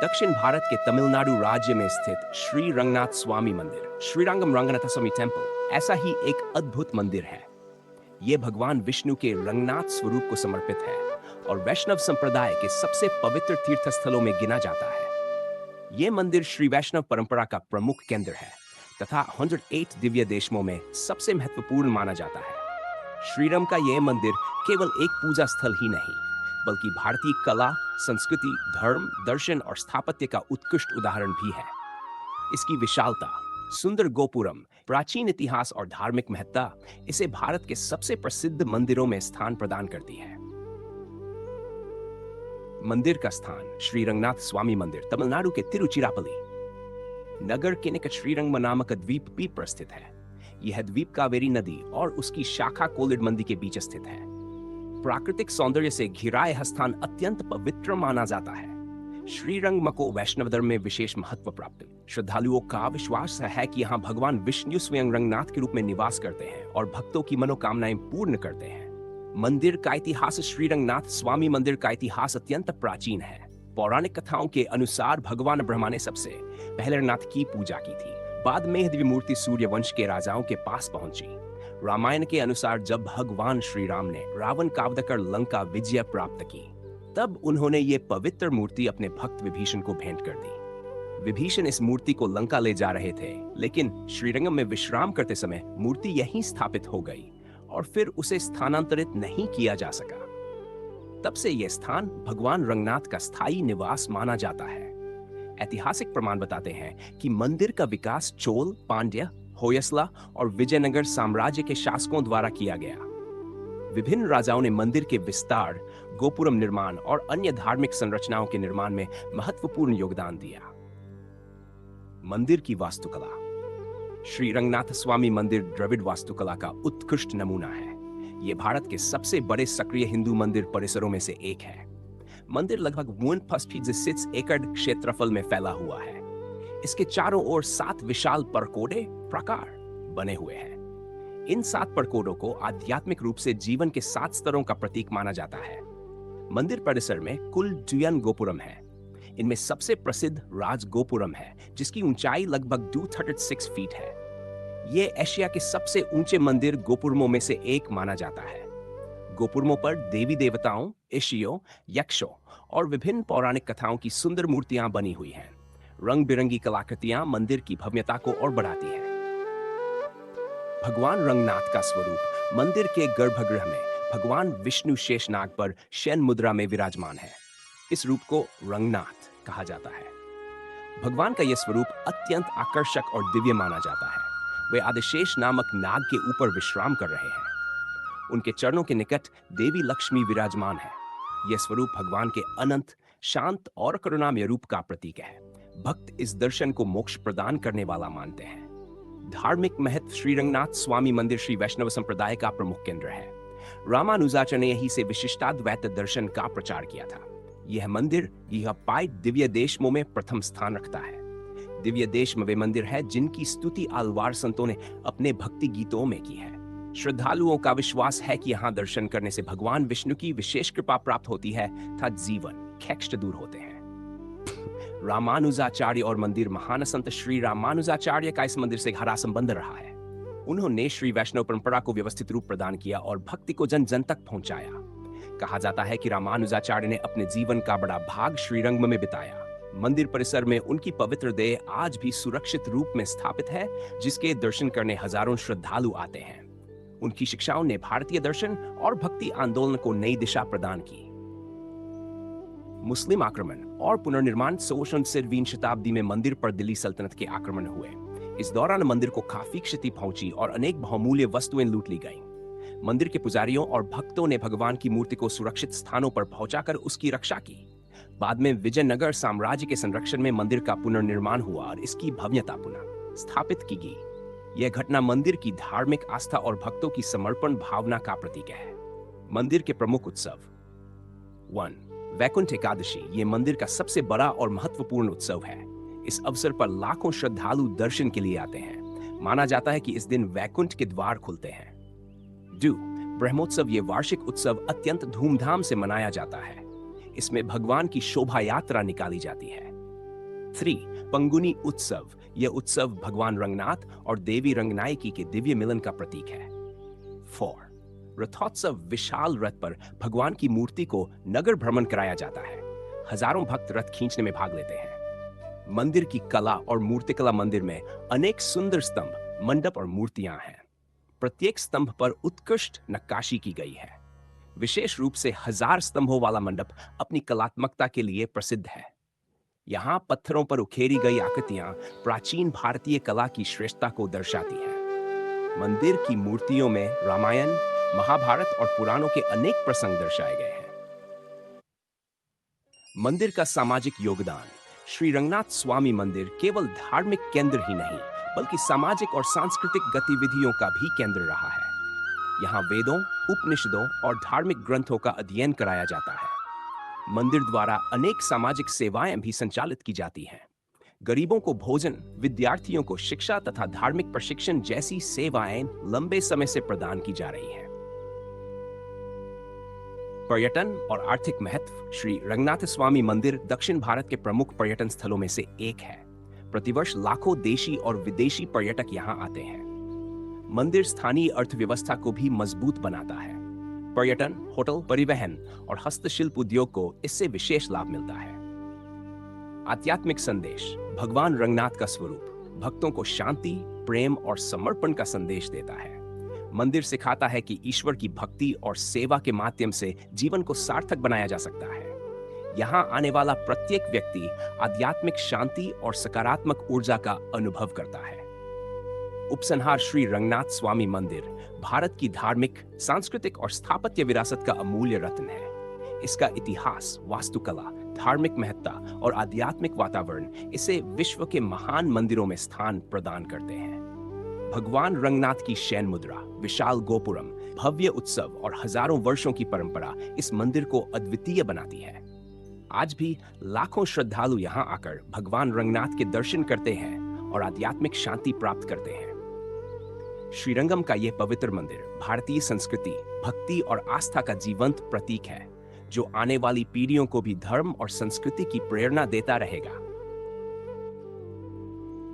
दक्षिण भारत के तमिलनाडु राज्य में स्थित श्री रंगनाथ स्वामी मंदिर, श्रीरंगम रंगनाथ स्वामी टेम्पल, ऐसा ही एक अद्भुत मंदिर है। ये भगवान विष्णु के रंगनाथ स्वरूप को समर्पित है और वैष्णव संप्रदाय के सबसे पवित्र तीर्थ स्थलों में गिना जाता है। ये मंदिर श्री वैष्णव परंपरा का प्रमुख केंद्र है तथा 108 दिव्य देशों में सबसे महत्वपूर्ण माना जाता है। श्रीरंग का यह मंदिर केवल एक पूजा स्थल ही नहीं, बल्कि भारतीय कला, संस्कृति, धर्म, दर्शन और स्थापत्य का उत्कृष्ट उदाहरण भी है। इसकी विशालता, सुंदर गोपुरम, प्राचीन इतिहास और धार्मिक महत्ता इसे भारत के सबसे प्रसिद्ध मंदिरों में स्थान प्रदान करती है। मंदिर का स्थान श्री रंगनाथ स्वामी मंदिर तमिलनाडु के तिरुचिरापल्ली नगर के निकट श्रीरंगम नामक द्वीप पर स्थित है। यह द्वीप कावेरी नदी और उसकी शाखा कोलिडमंदी के बीच स्थित है। प्राकृतिक सौंदर्य से घिरा यह स्थान अत्यंत पवित्र माना जाता है। श्रीरंगम को वैष्णव धर्म में विशेष महत्व प्राप्त है। श्रद्धालुओं का विश्वास है कि यहाँ भगवान विष्णु स्वयं रंगनाथ के रूप में निवास करते हैं और भक्तों की मनोकामनाएं पूर्ण करते हैं। मंदिर का इतिहास श्री रंगनाथ स्वामी मंदिर का इतिहास अत्यंत प्राचीन है। पौराणिक कथाओं के अनुसार भगवान ब्रह्मा ने सबसे पहले रंगनाथ की पूजा की थी। बाद में दिव्य मूर्ति सूर्यवंश के राजाओं के पास पहुंची। रामायण के अनुसार जब भगवान श्री राम ने रावण का वध कर लंका विजय प्राप्त की, तब उन्होंने ये पवित्र मूर्ति अपने भक्त विभीषण को भेंट कर दी। विभीषण इस मूर्ति को लंका ले जा रहे थे, लेकिन श्रीरंगम में विश्राम करते समय मूर्ति यहीं स्थापित हो गई और फिर उसे स्थानांतरित नहीं किया जा सका। तब से यह स्थान भगवान रंगनाथ का स्थायी निवास माना जाता है। ऐतिहासिक प्रमाण बताते हैं कि मंदिर का विकास चोल, पांड्य, होयसला और विजयनगर साम्राज्य के शासकों द्वारा किया गया। विभिन्न राजाओं ने मंदिर के विस्तार, गोपुरम निर्माण और अन्य धार्मिक संरचनाओं के निर्माण में महत्वपूर्ण योगदान दिया। मंदिर की वास्तुकला श्री रंगनाथ स्वामी मंदिर द्रविड़ वास्तुकला का उत्कृष्ट नमूना है। यह भारत के सबसे बड़े सक्रिय हिंदू मंदिर परिसरों में से एक है। मंदिर लगभग 1.6 एकड़ क्षेत्रफल में फैला हुआ है। इसके चारों ओर 7 विशाल परकोडे प्राकार बने हुए हैं। इन 7 परकोडों को आध्यात्मिक रूप से जीवन के 7 स्तरों का प्रतीक माना जाता है। मंदिर परिसर में कुल 2 गोपुरम है। इनमें सबसे प्रसिद्ध राज गोपुरम है, जिसकी ऊंचाई लगभग 236 फीट है। ये एशिया के सबसे ऊंचे मंदिर गोपुरमों में से एक माना जाता है। गोपुरमों पर देवी देवताओं, ऋषियों, यक्षों और विभिन्न पौराणिक कथाओं की सुंदर मूर्तियां बनी हुई हैं। रंग बिरंगी कलाकृतियां मंदिर की भव्यता को और बढ़ाती हैं। भगवान रंगनाथ का स्वरूप मंदिर के गर्भगृह में भगवान विष्णु शेषनाग पर शयन मुद्रा में विराजमान है। इस रूप को रंगनाथ कहा जाता है। भगवान का यह स्वरूप अत्यंत आकर्षक और दिव्य माना जाता है। वे आदिशेष नामक नाग के ऊपर विश्राम कर रहे हैं। उनके चरणों के निकट देवी लक्ष्मी विराजमान है। यह स्वरूप भगवान के अनंत, शांत और करुणामय रूप का प्रतीक है। भक्त इस दर्शन को मोक्ष प्रदान करने वाला मानते हैं। धार्मिक महत्व श्री रंगनाथ स्वामी मंदिर श्री वैष्णव संप्रदाय का प्रमुख केंद्र है। रामानुजाचार्य ने यहीं से विशिष्टाद्वैत दर्शन का प्रचार किया था। यह मंदिर यह पाइड दिव्य देशों में प्रथम स्थान रखता है। दिव्य देश में वे मंदिर है जिनकी स्तुति आलवार संतों ने अपने भक्ति गीतों में की है। श्रद्धालुओं का विश्वास है कि यहाँ दर्शन करने से भगवान विष्णु की विशेष कृपा प्राप्त होती है तथा जीवन कष्ट दूर होते हैं। रामानुजाचार्य और मंदिर महान संत श्री रामानुजाचार्य का इस मंदिर से गहरा संबंध रहा है। उन्होंने श्री वैष्णव परंपरा को व्यवस्थित रूप प्रदान किया और भक्ति को जन जन तक पहुंचाया। कहा जाता है कि रामानुजाचार्य ने अपने जीवन का बड़ा भाग श्रीरंगम में बिताया। मंदिर परिसर में उनकी पवित्र देह आज भी सुरक्षित रूप में स्थापित है, जिसके दर्शन करने हजारों श्रद्धालु आते हैं। उनकी शिक्षाओं ने भारतीय दर्शन और भक्ति आंदोलन को नई दिशा प्रदान की। मुस्लिम आक्रमण और पुनर्निर्माण 16वीं शताब्दी में मंदिर पर दिल्ली सल्तनत के आक्रमण हुए। इस दौरान मंदिर को काफी क्षति पहुंची और अनेक बहुमूल्य वस्तुएं लूट ली गईं। मंदिर के पुजारियों और भक्तों ने भगवान की मूर्ति को सुरक्षित स्थानों पर पहुंचाकर उसकी रक्षा की। बाद में विजयनगर साम्राज्य के संरक्षण में मंदिर का पुनर्निर्माण हुआ और इसकी भव्यता पुनः स्थापित की गई। यह घटना मंदिर की धार्मिक आस्था और भक्तों की समर्पण भावना का प्रतीक है। मंदिर के प्रमुख उत्सव 1. वैकुंठ एकादशी। ये मंदिर का सबसे बड़ा और महत्वपूर्ण उत्सव है। इस अवसर पर लाखों श्रद्धालु दर्शन के लिए आते हैं। माना जाता है कि इस दिन वैकुंठ के द्वार खुलते हैं। 2. ब्रह्मोत्सव। ये वार्षिक उत्सव अत्यंत धूमधाम से मनाया जाता है। इसमें भगवान की शोभा यात्रा निकाली जाती है। 3. पंगुनी उत्सव। यह उत्सव भगवान रंगनाथ और देवी रंगनायकी के दिव्य मिलन का प्रतीक है। 4. रथोत्सव। विशाल रथ पर भगवान की मूर्ति को नगर भ्रमण कराया जाता है। हजारों भक्त रथ खींचने में भाग लेते हैं। मंदिर की कला और मूर्तिकला। मंदिर में अनेक सुंदर स्तंभ, मंडप और मूर्तियां हैं। प्रत्येक स्तंभ पर उत्कृष्ट नक्काशी की गई है। विशेष रूप से 1000 स्तंभों वाला मंडप अपनी कलात्मकता के लिए प्रसिद्ध है। यहाँ पत्थरों पर उकेरी गई आकृतियां प्राचीन भारतीय कला की श्रेष्ठता को दर्शाती हैं। मंदिर की मूर्तियों में रामायण, महाभारत और पुराणों के अनेक प्रसंग दर्शाए गए हैं। मंदिर का सामाजिक योगदान। श्री रंगनाथ स्वामी मंदिर केवल धार्मिक केंद्र ही नहीं, बल्कि सामाजिक और सांस्कृतिक गतिविधियों का भी केंद्र रहा है। यहाँ वेदों, उपनिषदों और धार्मिक ग्रंथों का अध्ययन कराया जाता है। मंदिर द्वारा अनेक सामाजिक सेवाएं भी संचालित की जाती हैं। गरीबों को भोजन, विद्यार्थियों को शिक्षा तथा धार्मिक प्रशिक्षण जैसी सेवाएं लंबे समय से प्रदान की जा रही हैं। पर्यटन और आर्थिक महत्व। श्री रंगनाथ स्वामी मंदिर दक्षिण भारत के प्रमुख पर्यटन स्थलों में से एक है। प्रतिवर्ष लाखों देशी और विदेशी पर्यटक यहाँ आते हैं। मंदिर स्थानीय अर्थव्यवस्था को भी मजबूत बनाता है। पर्यटन, होटल, परिवहन और हस्तशिल्प उद्योग को इससे विशेष लाभ मिलता है। आध्यात्मिक संदेश। भगवान रंगनाथ का स्वरूप भक्तों को शांति, प्रेम और समर्पण का संदेश देता है। मंदिर सिखाता है कि ईश्वर की भक्ति और सेवा के माध्यम से जीवन को सार्थक बनाया जा सकता है। यहाँ आने वाला प्रत्येक व्यक्ति आध्यात्मिक शांति और सकारात्मक ऊर्जा का अनुभव करता है। उपसंहार। श्री रंगनाथ स्वामी मंदिर भारत की धार्मिक, सांस्कृतिक और स्थापत्य विरासत का अमूल्य रत्न है। इसका इतिहास, वास्तुकला, धार्मिक महत्ता और आध्यात्मिक वातावरण इसे विश्व के महान मंदिरों में स्थान प्रदान करते हैं। भगवान रंगनाथ की शैन मुद्रा, विशाल गोपुरम, भव्य उत्सव और हजारों वर्षों की परंपरा इस मंदिर को अद्वितीय बनाती है। आज भी लाखों श्रद्धालु यहाँ आकर भगवान रंगनाथ के दर्शन करते हैं और आध्यात्मिक शांति प्राप्त करते हैं। श्रीरंगम का यह पवित्र मंदिर भारतीय संस्कृति, भक्ति और आस्था का जीवंत प्रतीक है, जो आने वाली पीढ़ियों को भी धर्म और संस्कृति की प्रेरणा देता रहेगा।